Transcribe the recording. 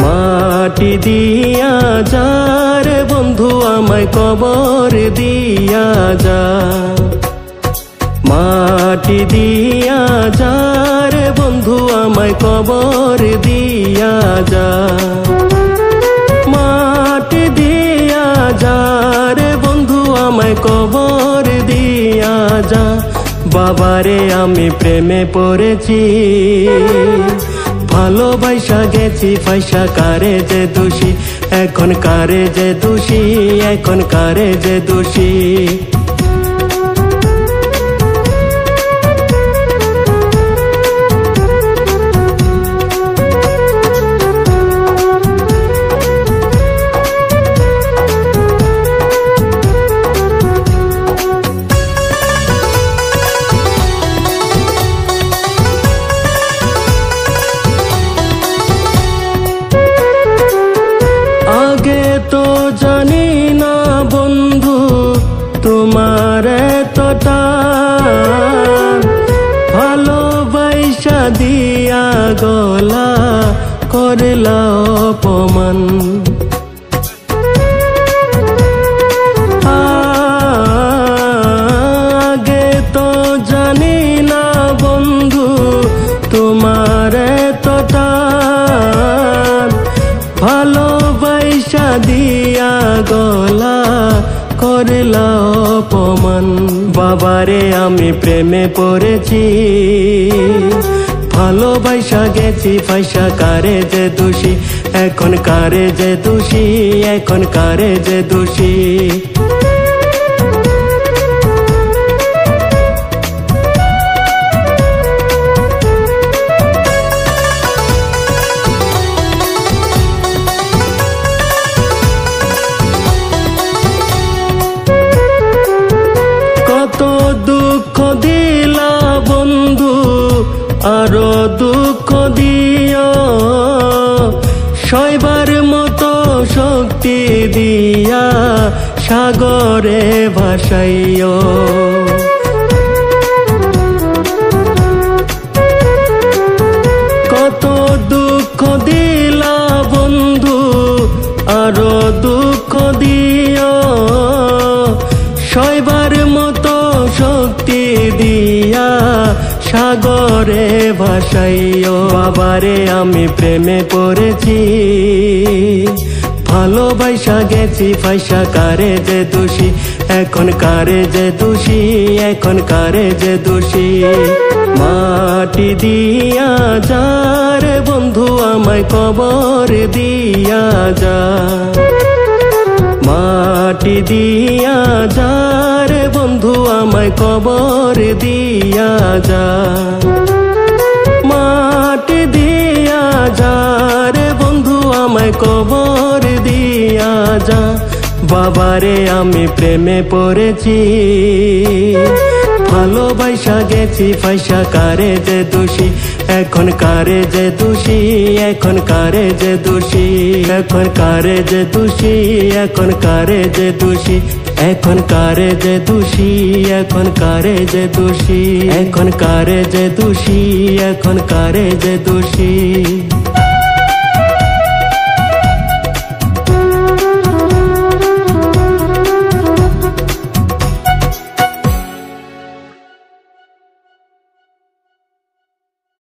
মাটি দিয়া যা রে বন্ধু আমায় কবর দিয়া যা, মাটি দিয়া যা রে বন্ধু আমায় কবর দিয়া যা, মাটি দিয়া যা রে বন্ধু আমায় কবর দিয়া যা। বাবারে আমি প্রেমে পড়েছি, ভালোবাসা গেছি পয়সা কারে যে দোষী, এখন কারে যে দোষী, এখন কারে যে দোষী। আগে তো জানি না বন্ধু তোমার এতটা, ভালোবাসা দিয়া গলা করলা অপমান। আগে তো জানি না বন্ধু তোমার এতটা, ভালোবাসা দিয়া গলা করলা অপমান। বাবারে আমি প্রেমে পড়েছি, ভালোবাসা গেছি পয়সা কারে যে দোষী, এখন কারে যে দোষী, এখন কারে যে দোষী। কত দুঃখ দিলা বন্ধু আরো দুঃখ দিও, সইবার মতো শক্তি দিয়া সাগরে ভাসাইও। কত দুঃখ দিলা বন্ধু আরো দুঃখ দিও, সইবার মতো শক্তি দিয়া সাগরে ভাসাইও। বাবারে আমি প্রেমে পড়েছি, ভালোবাসা গেছি পয়সা কারে যে দোষী, এখন কারে যে দোষী, এখন কারে যে দোষী। মাটি দিয়া যা রে বন্ধু আমায় কবর দিয়া যা, মাটি দিয়া যা রে বন্ধু আমায় কবর দিয়া যা, মাটি দিয়া যা রে বন্ধু আমায় কবর দিয়া যা। বাবারে আমি প্রেমে পড়েছি, ভালোবাসা গেছি পয়সা কারে যে দোষী, এখন কারে যে দোষী, এখন কারে যে দোষী, এখন কারে যে দোষী, এখন কারে যে দোষী, এখন কারে যে দোষী, এখন কারে যে দোষী, এখন কারে যে দোষী, এখন কারে যে দোষী।